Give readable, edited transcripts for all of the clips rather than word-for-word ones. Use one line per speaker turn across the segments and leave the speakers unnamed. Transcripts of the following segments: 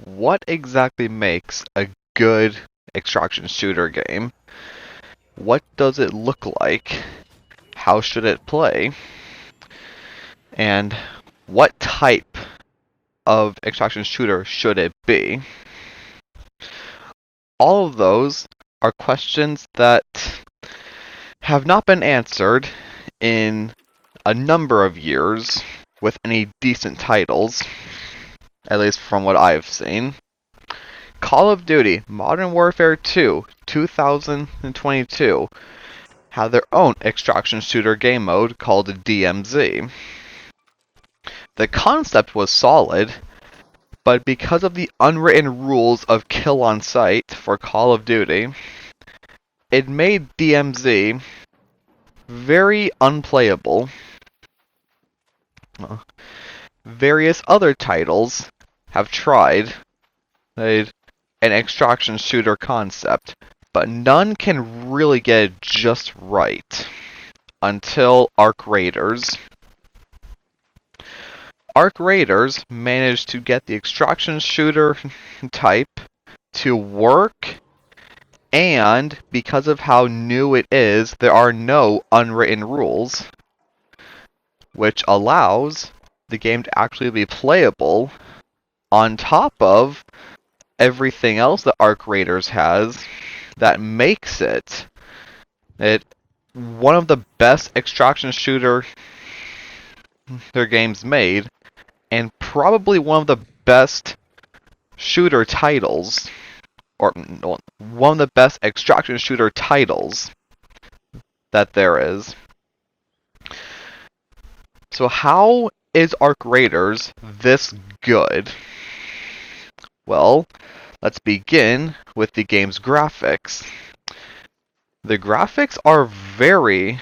What exactly makes a good extraction shooter game? What does it look like? How should it play? And what type of extraction shooter should it be? All of those are questions that have not been answered in a number of years with any decent titles, at least from what I've seen. Call of Duty Modern Warfare 2 2022 had their own extraction shooter game mode called DMZ. The concept was solid, but because of the unwritten rules of kill on sight for Call of Duty, it made DMZ very unplayable. Various other titles have tried an extraction shooter concept, but none can really get it just right until Arc Raiders. Arc Raiders managed to get the extraction shooter type to work, and because of how new it is, there are no unwritten rules, which allows the game to actually be playable on top of everything else that Arc Raiders has that makes it one of the best extraction shooter their games made, and probably one of the best shooter titles, or one of the best extraction shooter titles that there is. So how is Arc Raiders this good? Well, let's begin with the game's graphics. The graphics are very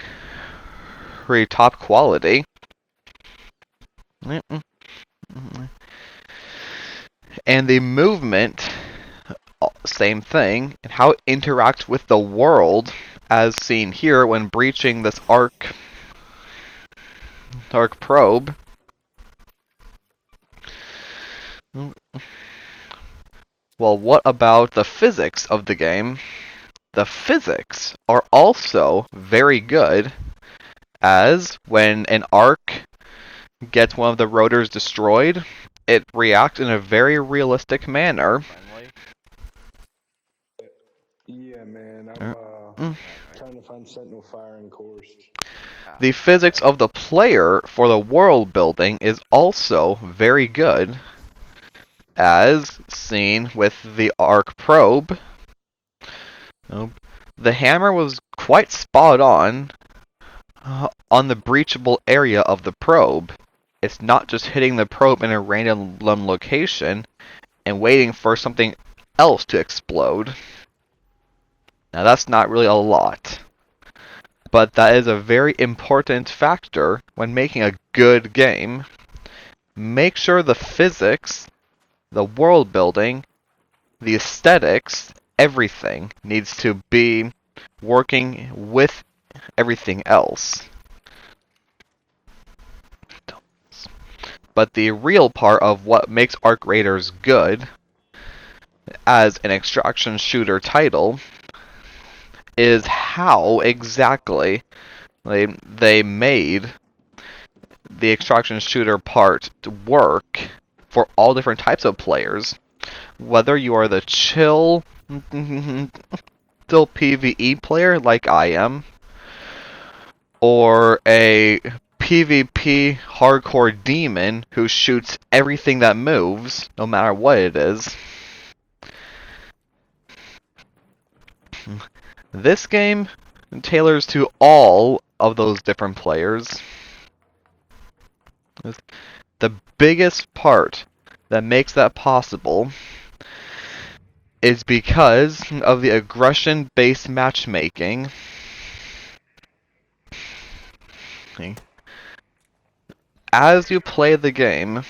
top quality. And the movement, same thing, and how it interacts with the world, as seen here when breaching this arc probe. Well, what about the physics of the game? The physics are also very good, as when an arc gets one of the rotors destroyed, it reacts in a very realistic manner.
Yeah, man, I'm trying to find Sentinel firing course.
The physics of the player for the world building is also very good, as seen with the arc probe. The hammer was quite spot on the breachable area of the probe. It's not just hitting the probe in a random location and waiting for something else to explode. Now that's not really a lot, but that is a very important factor when making a good game. Make sure the physics, the world building, the aesthetics, everything needs to be working with everything else. But the real part of what makes Arc Raiders good as an extraction shooter title is how exactly they made the extraction shooter part to work for all different types of players. Whether you are the chill, still PvE player like I am, or a PvP hardcore demon who shoots everything that moves, no matter what it is. This game tailors to all of those different players. The biggest part that makes that possible is because of the aggression-based matchmaking. As you play the game,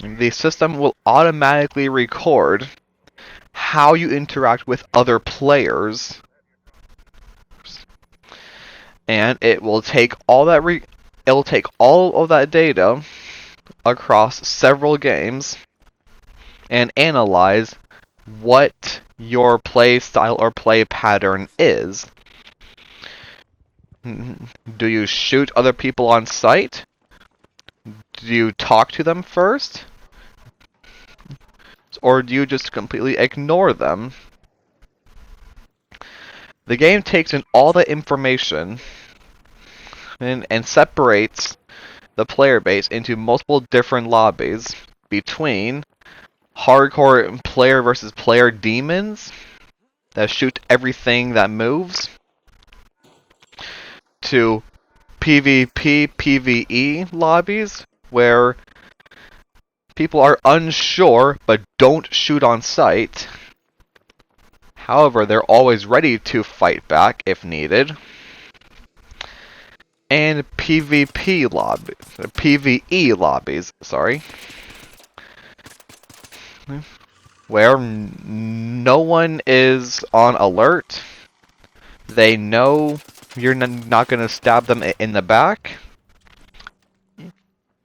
the system will automatically record how you interact with other players, and it will take all that of that data across several games and analyze what your play style or play pattern is. Do you shoot other people on sight? Do you talk to them first? Or do you just completely ignore them? The game takes in all the information and separates the player base into multiple different lobbies between hardcore player versus player demons that shoot everything that moves to PvP, PvE lobbies where people are unsure but don't shoot on sight. However, they're always ready to fight back if needed. And PvP lobbies, PvE lobbies, sorry, where no one is on alert. They know you're not going to stab them in the back.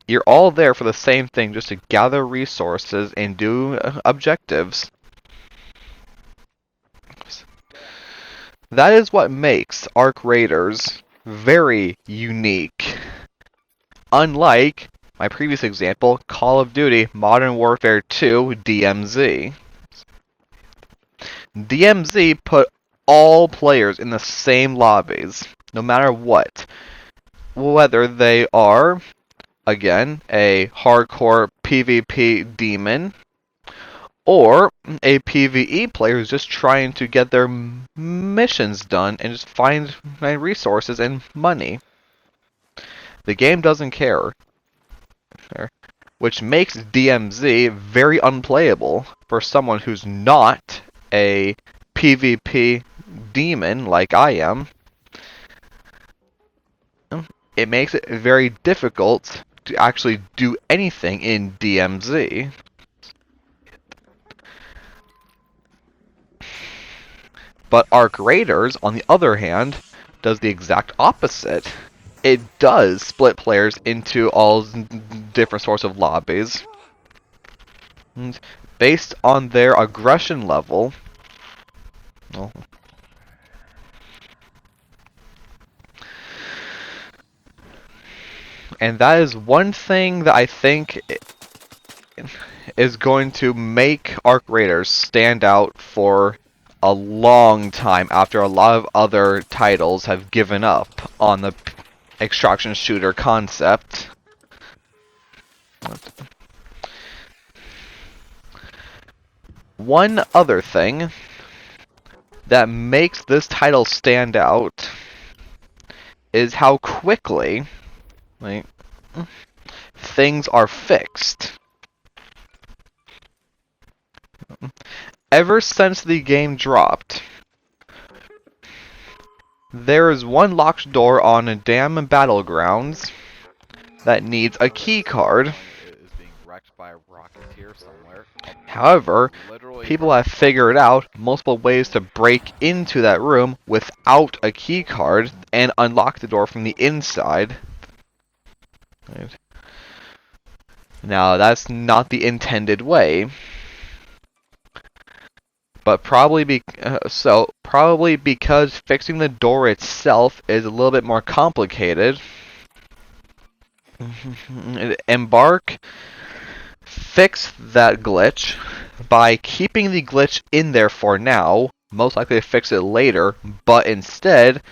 You're all there for the same thing, just to gather resources and do objectives. That is what makes Arc Raiders very unique. Unlike my previous example, Call of Duty Modern Warfare 2 DMZ. DMZ put all players in the same lobbies, no matter what. Whether they are, again, a hardcore PvP demon, or a PvE player who's just trying to get their missions done and just find resources and money. The game doesn't care. Which makes DMZ very unplayable for someone who's not a PvP demon like I am. It makes it very difficult to actually do anything in DMZ. But Arc Raiders, on the other hand, does the exact opposite. It does split players into all different sorts of lobbies based on their aggression level. Well, and that is one thing that I think is going to make Arc Raiders stand out for a long time after a lot of other titles have given up on the extraction shooter concept. One other thing that makes this title stand out is how quickly things are fixed. Ever since the game dropped, there is one locked door on a damn battlegrounds that needs a key card. Is being wrecked by a rocketeer somewhere. However, people have figured out multiple ways to break into that room without a key card and unlock the door from the inside. Right. Now, that's not the intended way. But probably because fixing the door itself is a little bit more complicated. Embark fixed that glitch by keeping the glitch in there for now. Most likely to fix it later, but instead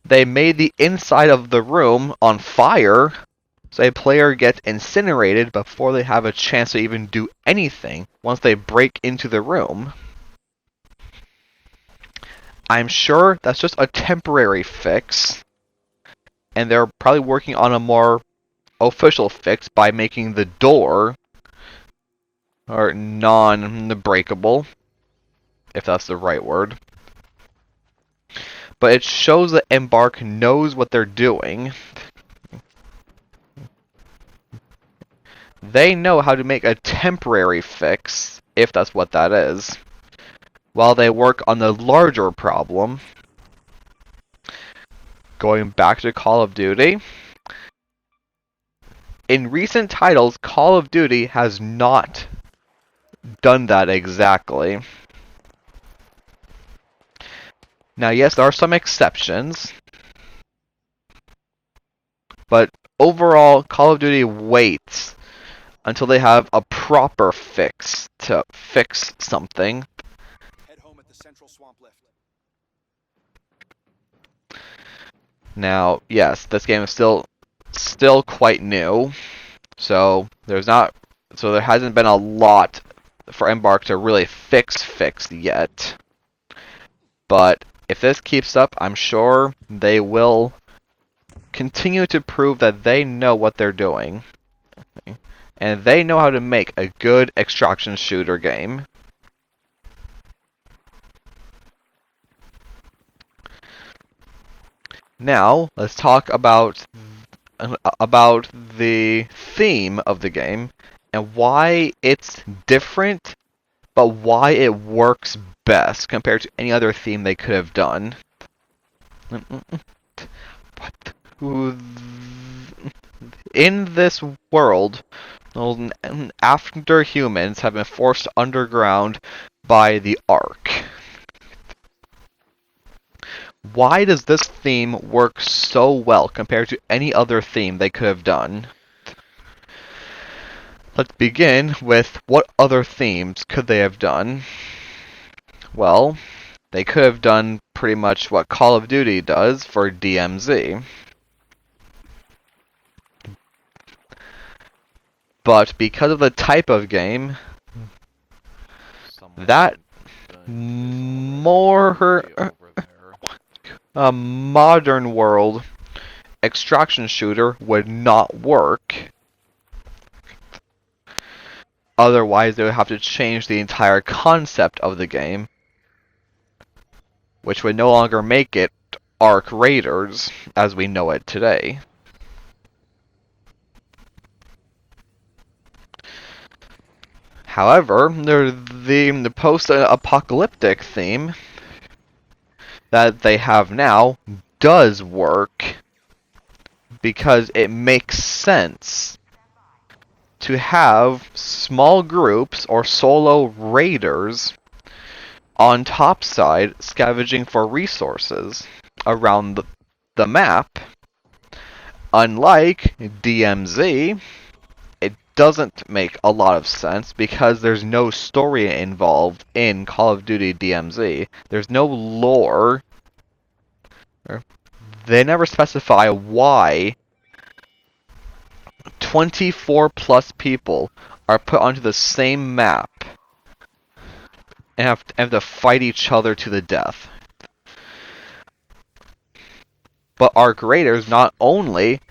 they made the inside of the room on fire, so a player gets incinerated before they have a chance to even do anything once they break into the room. I'm sure that's just a temporary fix, and they're probably working on a more official fix by making the door or non-breakable, if that's the right word. But it shows that Embark knows what they're doing. They know how to make a temporary fix, if that's what that is, while they work on the larger problem. Going back to Call of Duty, in recent titles, Call of Duty has not done that exactly. Now, yes, there are some exceptions, but overall, Call of Duty waits until they have a proper fix to fix something.
Head home at the central swamp lift.
Now, yes, this game is still quite new, so there hasn't been a lot for Embark to really fix yet. But if this keeps up, I'm sure they will continue to prove that they know what they're doing. And they know how to make a good extraction shooter game. Now, let's talk about the theme of the game and why it's different, but why it works best compared to any other theme they could have done. In this world, after humans have been forced underground by the Ark. Why does this theme work so well compared to any other theme they could have done? Let's begin with what other themes could they have done? Well, they could have done pretty much what Call of Duty does for DMZ. But because of the type of game, that a modern world extraction shooter would not work. Otherwise, they would have to change the entire concept of the game, which would no longer make it Ark Raiders as we know it today. However, the post-apocalyptic theme that they have now does work because it makes sense to have small groups or solo raiders on topside scavenging for resources around the map. Unlike DMZ, it doesn't make a lot of sense because there's no story involved in Call of Duty DMZ. There's no lore. They never specify why 24 plus people are put onto the same map and have to fight each other to the death. But Ark Raiders not only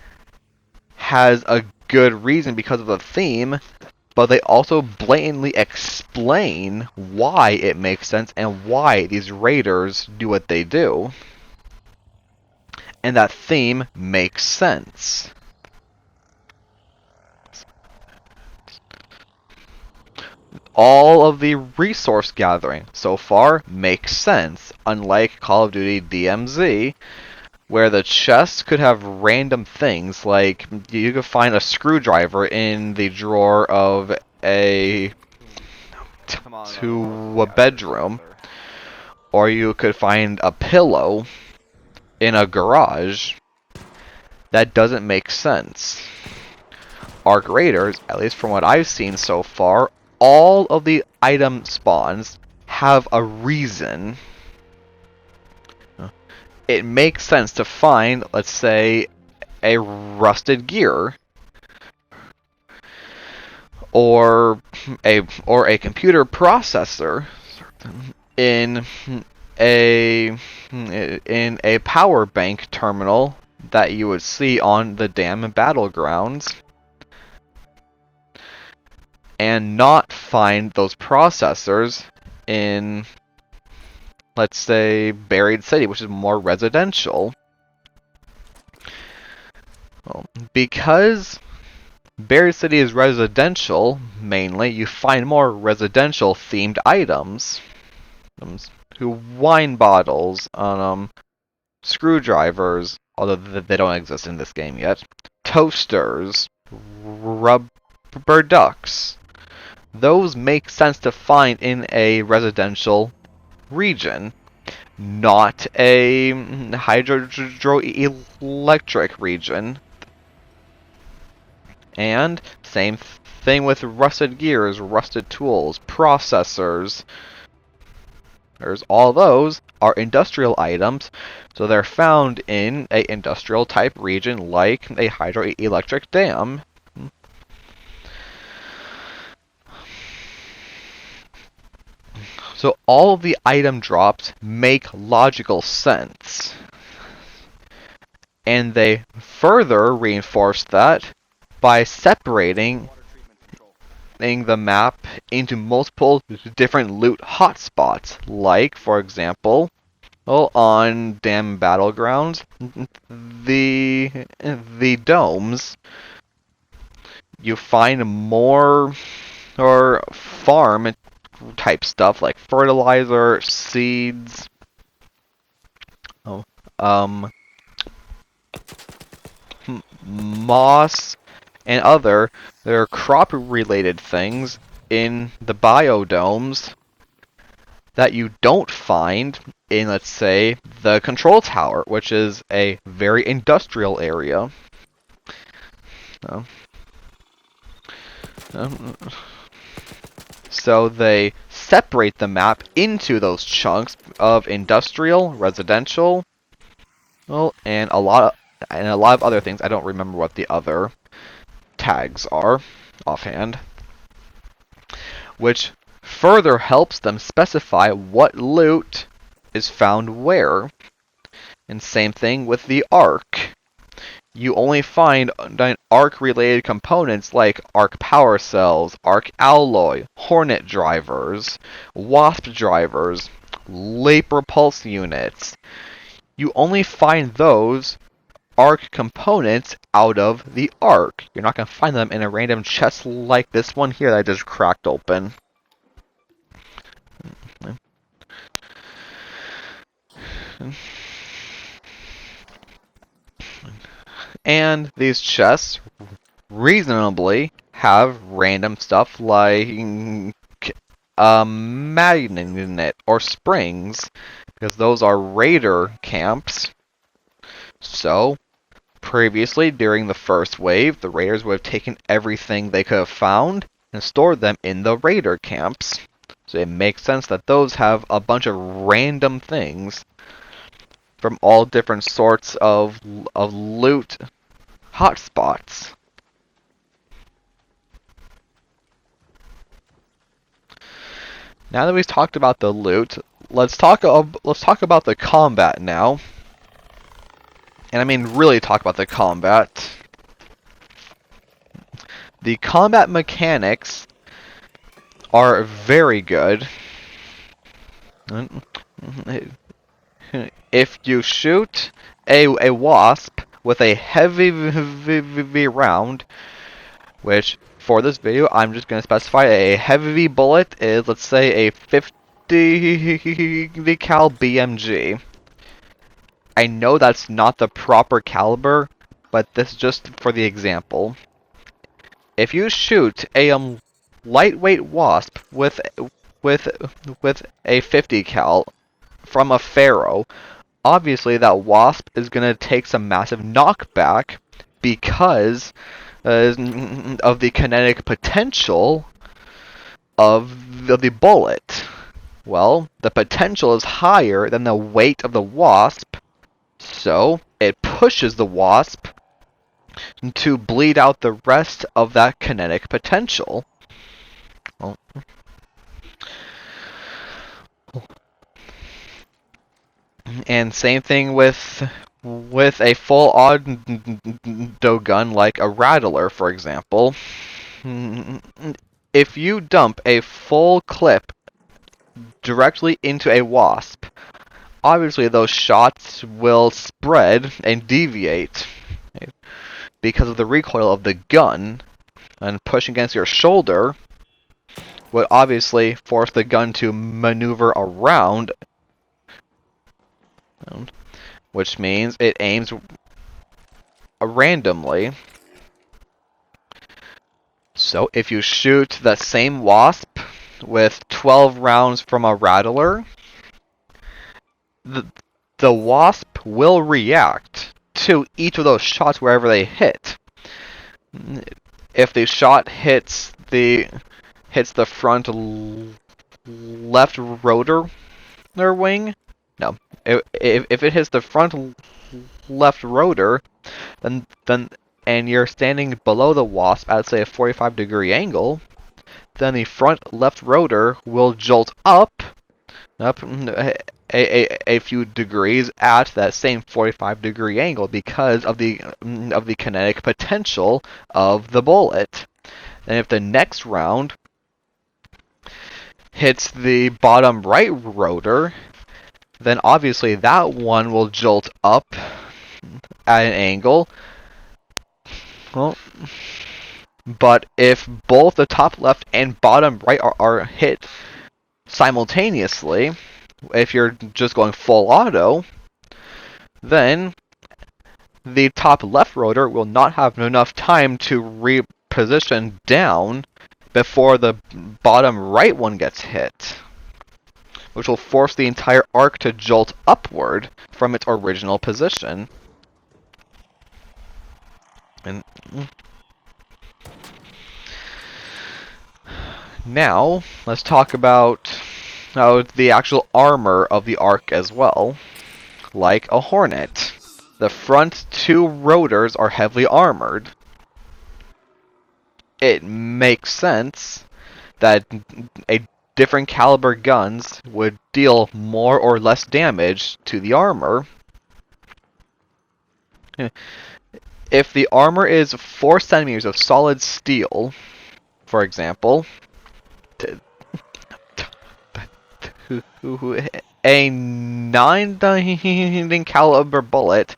has a good reason because of the theme, but they also blatantly explain why it makes sense and why these raiders do what they do. And that theme makes sense. All of the resource gathering so far makes sense, unlike Call of Duty DMZ, where the chests could have random things, like you could find a screwdriver in the drawer of a bedroom, or you could find a pillow in a garage. That doesn't make sense. Ark Raiders, at least from what I've seen so far, all of the item spawns have a reason. It makes sense to find, let's say, a rusted gear or a computer processor in a power bank terminal that you would see on the damn battlegrounds, and not find those processors in, let's say, Buried City, which is more residential. Well, because Buried City is residential, mainly, you find more residential themed items. Wine bottles, screwdrivers, although they don't exist in this game yet, toasters, rubber ducks, those make sense to find in a residential region, not a hydroelectric region. And same thing with rusted gears, rusted tools, processors. All those are industrial items, so they're found in a industrial type region like a hydroelectric dam. So all of the item drops make logical sense. And they further reinforce that by separating the map into multiple different loot hotspots, like, for example, on dam battlegrounds, the domes. You find more or farm type stuff like fertilizer, seeds, um, moss, and other crop related things in the biodomes that you don't find in, let's say, the control tower, which is a very industrial area. So they separate the map into those chunks of industrial, residential, and a lot of other things. I don't remember what the other tags are offhand, which further helps them specify what loot is found where. And same thing with the arc. You only find arc-related components like arc power cells, arc alloy, hornet drivers, wasp drivers, laser pulse units. You only find those arc components out of the arc. You're not going to find them in a random chest like this one here that I just cracked open. And these chests reasonably have random stuff like magnet or springs, because those are raider camps. So previously, during the first wave, the raiders would have taken everything they could have found and stored them in the raider camps. So it makes sense that those have a bunch of random things from all different sorts of loot hotspots. Now that we've talked about the loot, let's talk about the combat now. And I mean really talk about the combat. The combat mechanics are very good. If you shoot a wasp with a heavy round, which for this video I'm just going to specify a heavy bullet is, let's say, a 50 cal BMG. I know that's not the proper caliber, but this is just for the example. If you shoot a lightweight wasp with a 50 cal from a Pharaoh, obviously that wasp is going to take some massive knockback because of the kinetic potential of the bullet. Well, the potential is higher than the weight of the wasp, so it pushes the wasp to bleed out the rest of that kinetic potential. And same thing with a full auto gun like a Rattler, for example. If you dump a full clip directly into a wasp, obviously those shots will spread and deviate because of the recoil of the gun, and pushing against your shoulder would obviously force the gun to maneuver around, which means it aims randomly. So if you shoot the same wasp with 12 rounds from a rattler, the wasp will react to each of those shots wherever they hit. If the shot hits the front left rotor wing, no, if it hits the front left rotor, then and you're standing below the wasp at say a 45-degree angle, then the front left rotor will jolt up a few degrees at that same 45-degree angle because of the kinetic potential of the bullet. And if the next round hits the bottom right rotor, then obviously that one will jolt up at an angle. Well, but if both the top left and bottom right are hit simultaneously, if you're just going full auto, then the top left rotor will not have enough time to reposition down before the bottom right one gets hit, which will force the entire arc to jolt upward from its original position. And now, let's talk about the actual armor of the arc as well. Like a Hornet, the front two rotors are heavily armored. It makes sense that a different caliber guns would deal more or less damage to the armor. If the armor is 4 centimeters of solid steel, for example, a 9 caliber bullet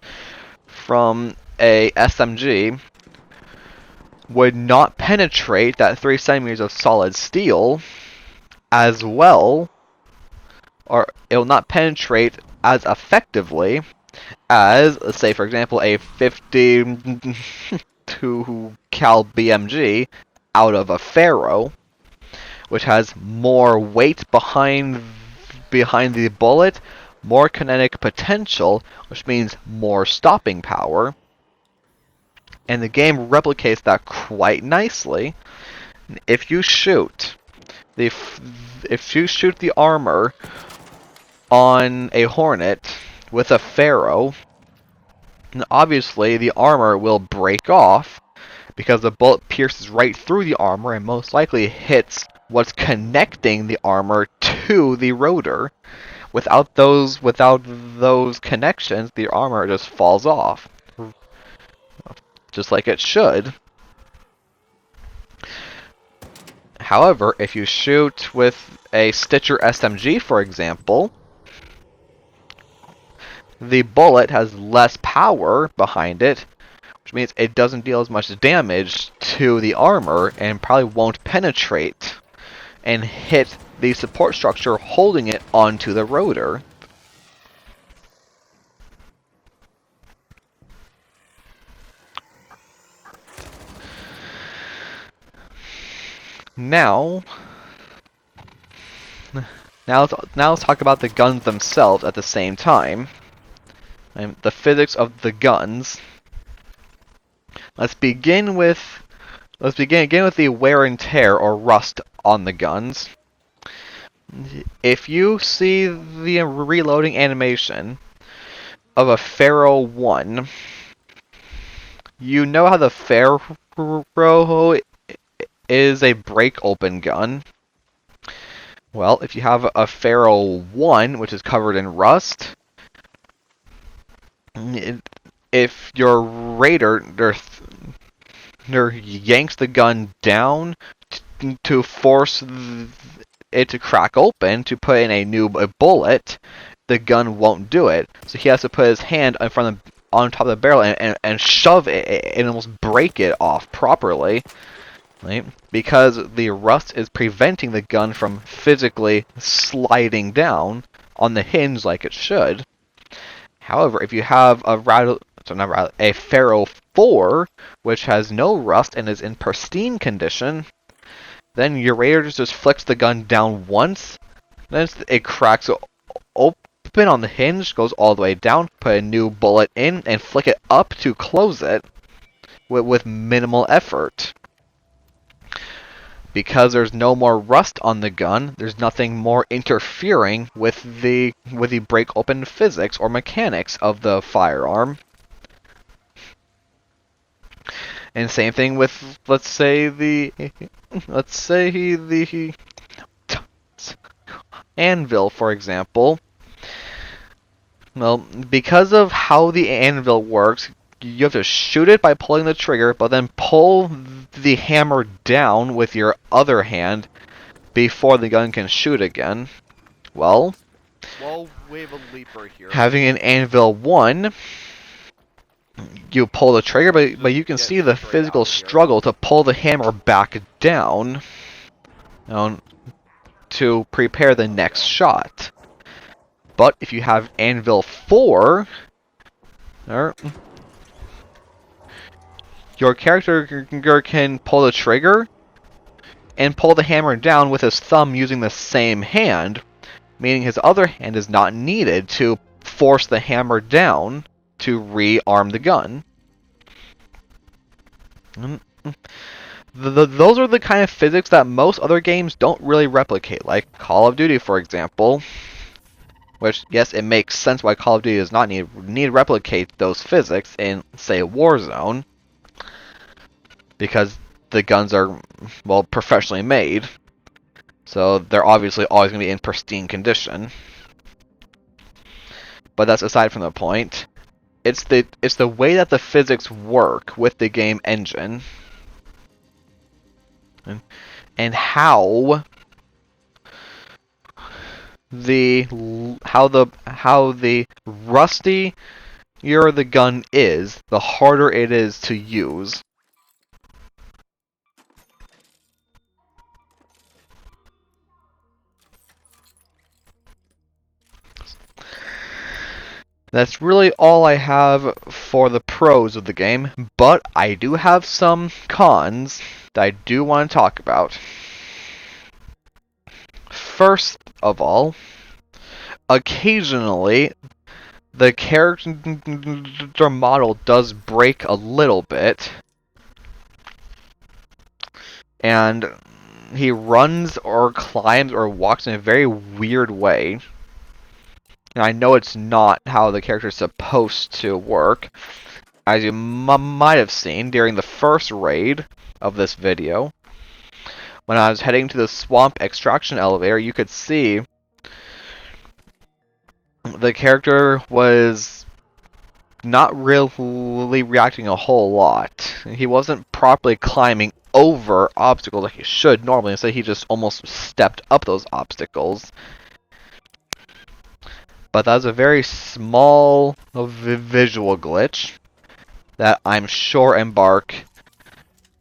from a SMG would not penetrate that 3 centimeters of solid steel as well, or it will not penetrate as effectively as, let's say, for example, a 52 cal BMG out of a Pharaoh, which has more weight behind the bullet, more kinetic potential, which means more stopping power. And the game replicates that quite nicely. If you shoot the armor on a Hornet with a Pharaoh, obviously the armor will break off because the bullet pierces right through the armor and most likely hits what's connecting the armor to the rotor. Without those connections, the armor just falls off, just like it should. However, if you shoot with a Stitcher SMG, for example, the bullet has less power behind it, which means it doesn't deal as much damage to the armor and probably won't penetrate and hit the support structure holding it onto the rotor. Now let's talk about the guns themselves at the same time. And the physics of the guns. Let's begin with the wear and tear or rust on the guns. If you see the reloading animation of a Pharaoh 1, you know how the Pharaoh is a break-open gun. Well, if you have a Pharaoh 1, which is covered in rust, if your raider yanks the gun down to force it to crack open to put in a new bullet, the gun won't do it. So he has to put his hand on top of the barrel and shove it and almost break it off properly. Right? Because the rust is preventing the gun from physically sliding down on the hinge like it should. However, if you have a a Pharaoh 4, which has no rust and is in pristine condition, then your Raider just flicks the gun down once, then it cracks open on the hinge, goes all the way down, put a new bullet in, and flick it up to close it with minimal effort. Because there's no more rust on the gun, there's nothing more interfering with the break open physics or mechanics of the firearm. And same thing with, let's say the anvil, for example. Well, because of how the anvil works, you have to shoot it by pulling the trigger, but then pull the hammer down with your other hand before the gun can shoot again. Well,
we have a leaper here.
having an anvil 1, you pull the trigger, but you can see the physical struggle to pull the hammer back down to prepare the next shot. But if you have anvil 4, your character can pull the trigger and pull the hammer down with his thumb using the same hand, meaning his other hand is not needed to force the hammer down to rearm the gun. Those are the kind of physics that most other games don't really replicate, like Call of Duty, for example. Which, yes, it makes sense why Call of Duty does not need to replicate those physics in, say, Warzone. Because the guns are, well, professionally made. So they're obviously always going to be in pristine condition. But that's aside from the point. It's the way that the physics work with the game engine. And how the rustier the gun is, the harder it is to use. That's really all I have for the pros of the game, but I do have some cons that I do want to talk about. First of all, occasionally the character model does break a little bit, and he runs or climbs or walks in a very weird way. And I know it's not how the character is supposed to work. As you might have seen during the first raid of this video, when I was heading to the swamp extraction elevator, you could see the character was not really reacting a whole lot. He wasn't properly climbing over obstacles like he should normally, instead he just almost stepped up those obstacles. But that was a very small visual glitch that I'm sure Embark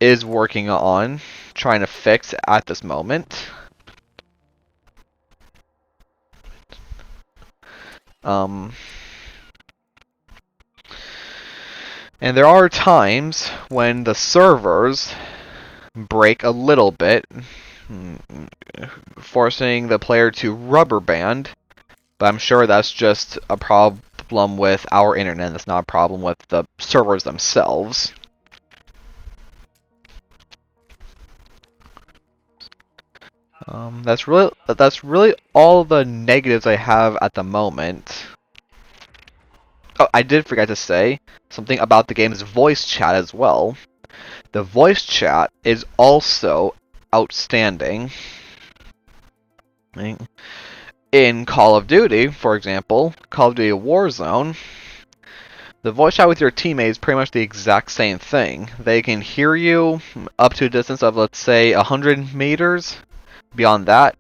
is working on trying to fix at this moment. And there are times when the servers break a little bit, forcing the player to rubber band. But I'm sure that's just a problem with our internet. That's not a problem with the servers themselves. That's really all the negatives I have at the moment. Oh, I did forget to say something about the game's voice chat as well. The voice chat is also outstanding. In Call of Duty, for example, Call of Duty Warzone, the voice chat with your teammate is pretty much the exact same thing. They can hear you up to a distance of, let's say, 100 meters. Beyond that,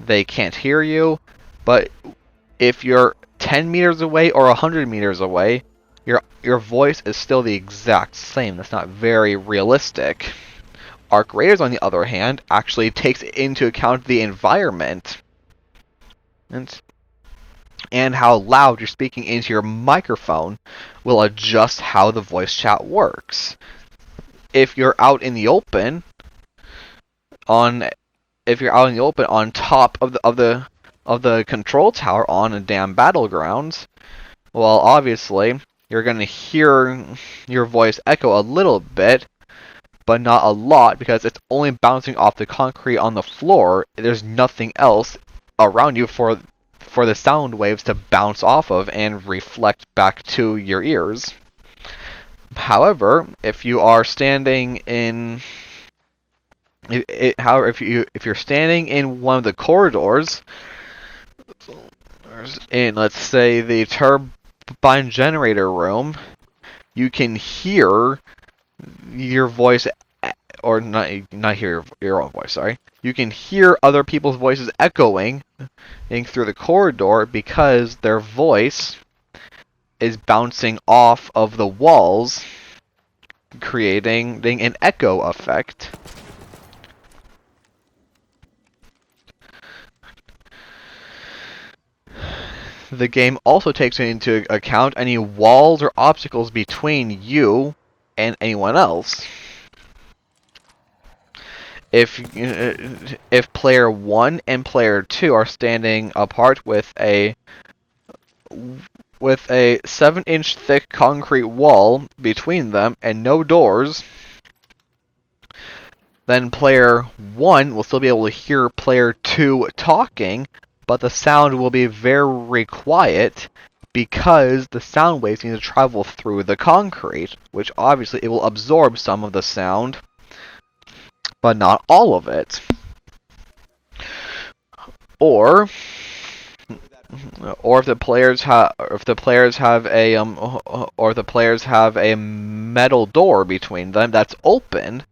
they can't hear you. But if you're 10 meters away or 100 meters away, your voice is still the exact same. That's not very realistic. Arc Raiders, on the other hand, actually takes into account the environment. And and how loud you're speaking into your microphone will adjust how the voice chat works. If you're out in the open on top of the control tower on a damn battlegrounds, well, obviously you're gonna hear your voice echo a little bit, but not a lot, because it's only bouncing off the concrete on the floor. There's nothing else around you for the sound waves to bounce off of and reflect back to your ears. However, if you are standing in if you're standing in one of the corridors in, let's say, the turbine generator room, you can hear your voice, or not hear your own voice, sorry. You can hear other people's voices echoing through the corridor because their voice is bouncing off of the walls, creating an echo effect. The game also takes into account any walls or obstacles between you and anyone else. If player 1 and player 2 are standing apart with a 7-inch thick concrete wall between them and no doors, then player 1 will still be able to hear player 2 talking, but the sound will be very quiet because the sound waves need to travel through the concrete, which obviously it will absorb some of the sound, but not all of it. Or if the players have a metal door between them that's open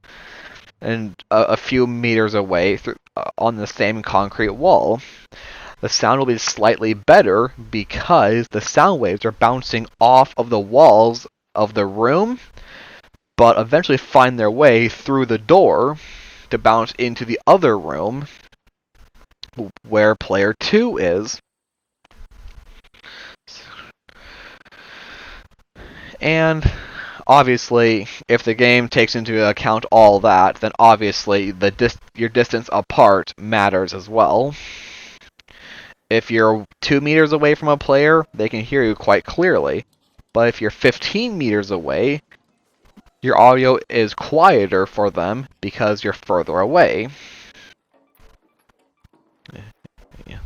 and a few meters away on the same concrete wall, the sound will be slightly better because the sound waves are bouncing off of the walls of the room, but eventually find their way through the door to bounce into the other room where player 2 is. And obviously, if the game takes into account all that, then obviously your distance apart matters as well. If you're 2 meters away from a player, they can hear you quite clearly. But if you're 15 meters away, your audio is quieter for them because you're further away. Yeah.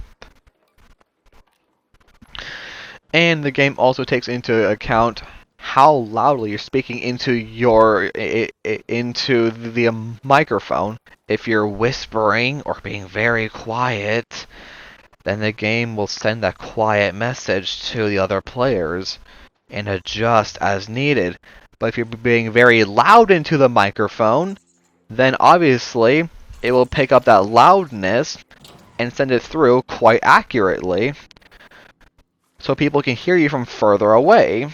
And the game also takes into account how loudly you're speaking into the microphone. If you're whispering or being very quiet, then the game will send that quiet message to the other players and adjust as needed. But if you're being very loud into the microphone, then obviously it will pick up that loudness and send it through quite accurately, so people can hear you from further away.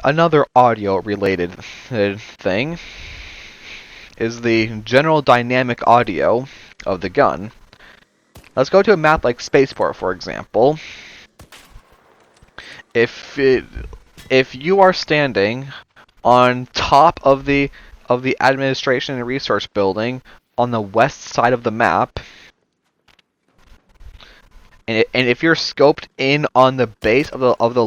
Another audio-related thing is the general dynamic audio of the gun. Let's go to a map like Spaceport, for example. If you are standing on top of the administration and research building on the west side of the map, and if you're scoped in on the base of the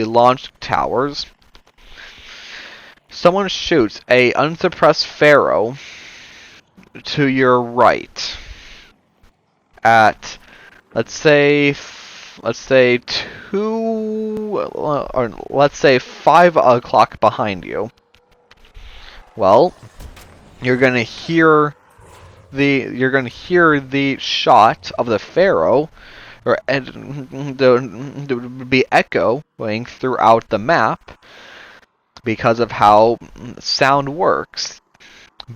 launch towers, someone shoots a unsuppressed Pharaoh to your right at, let's say 5 o'clock behind you. Well, you're gonna hear the shot of the Pharaoh or be echoing throughout the map because of how sound works.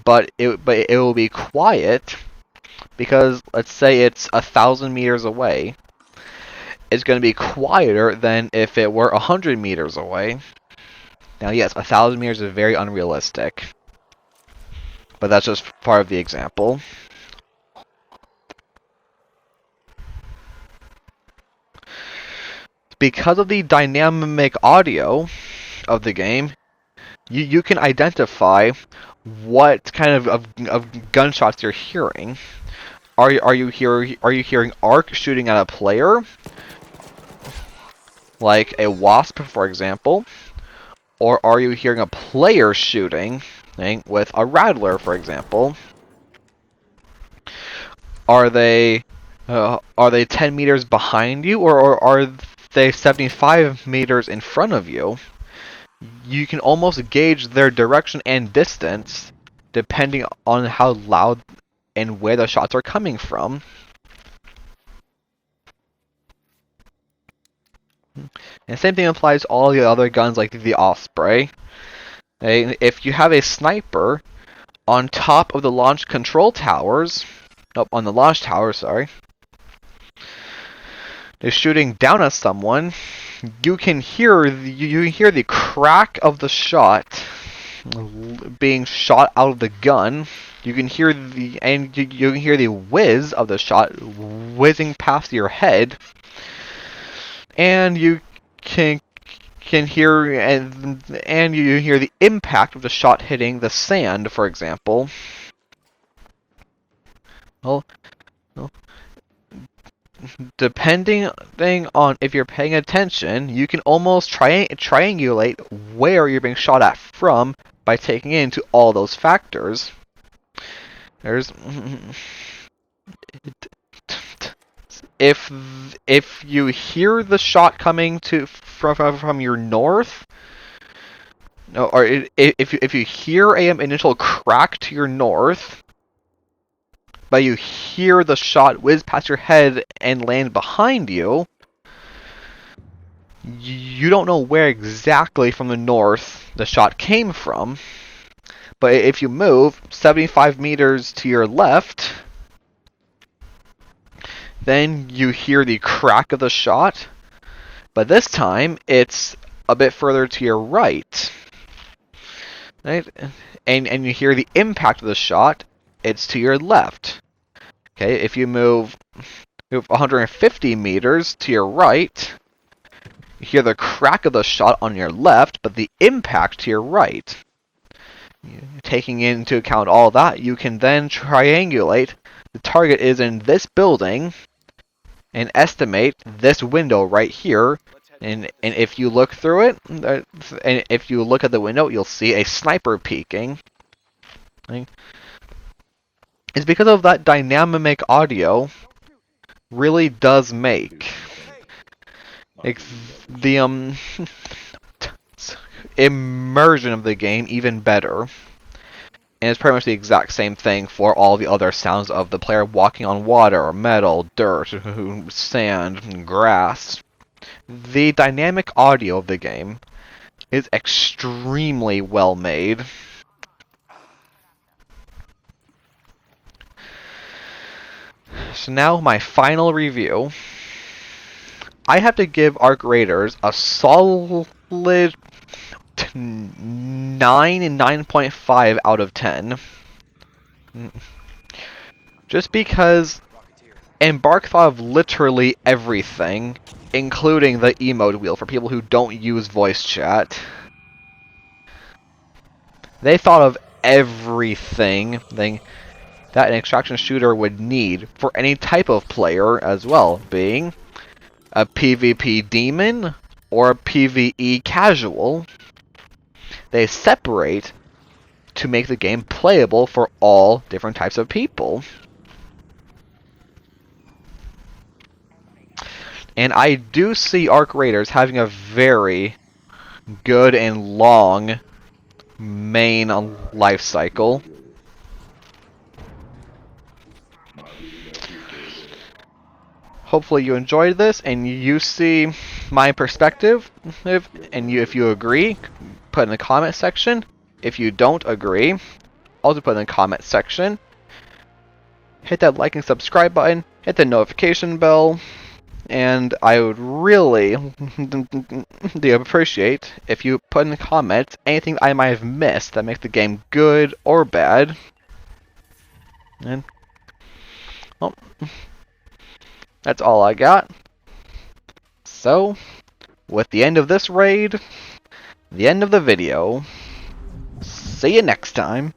But it will be quiet because, let's say it's 1,000 meters away. It's going to be quieter than if it were 100 meters away. Now, yes, 1,000 meters is very unrealistic. but that's just part of the example. Because of the dynamic audio of the game, you can identify what kind of gunshots you're hearing. Are you hearing arc shooting at a player, like a wasp, for example, or are you hearing a player shooting with a rattler, for example? Are they 10 meters behind you, or are they 75 meters in front of you? You can almost gauge their direction and distance depending on how loud and where the shots are coming from. And same thing applies to all the other guns like the Osprey. If you have a sniper on top of the launch control towers, nope, on the launch tower, sorry, is shooting down at someone, you can hear the crack of the shot being shot out of the gun. You can hear you can hear the whiz of the shot whizzing past your head, and you can hear and you hear the impact of the shot hitting the sand, for example. Well, depending on if you're paying attention, you can almost triangulate where you're being shot at from by taking into all those factors. If you hear the shot coming from your north, no, or if you hear an initial crack to your north, but you hear the shot whiz past your head and land behind you, you don't know where exactly from the north the shot came from. But if you move 75 meters to your left, then you hear the crack of the shot, but this time it's a bit further to your right. Right? And you hear the impact of the shot, it's to your left. Okay, if you move 150 meters to your right, you hear the crack of the shot on your left, but the impact to your right. Taking into account all that, you can then triangulate the target is in this building and estimate this window right here. And if you look through it, and if you look at the window, you'll see a sniper peeking. It's because of that dynamic audio really does make the immersion of the game even better. And it's pretty much the exact same thing for all the other sounds of the player walking on water, metal, dirt, sand, grass. The dynamic audio of the game is extremely well made. So now my final review. I have to give Arc Raiders a solid 9 and 9.5 out of 10. Just because Embark thought of literally everything, including the emote wheel for people who don't use voice chat. They thought of everything that an extraction shooter would need for any type of player as well, being a PvP demon or a PvE casual. They separate to make the game playable for all different types of people. And I do see Arc Raiders having a very good and long main life cycle. Hopefully you enjoyed this and you see my perspective, and if you agree, put in the comment section. If you don't agree, also put in the comment section. Hit that like and subscribe button, hit the notification bell, and I would really appreciate if you put in the comments anything I might have missed that makes the game good or bad. And, well, that's all I got. So, with the end of this raid, the end of the video. See you next time.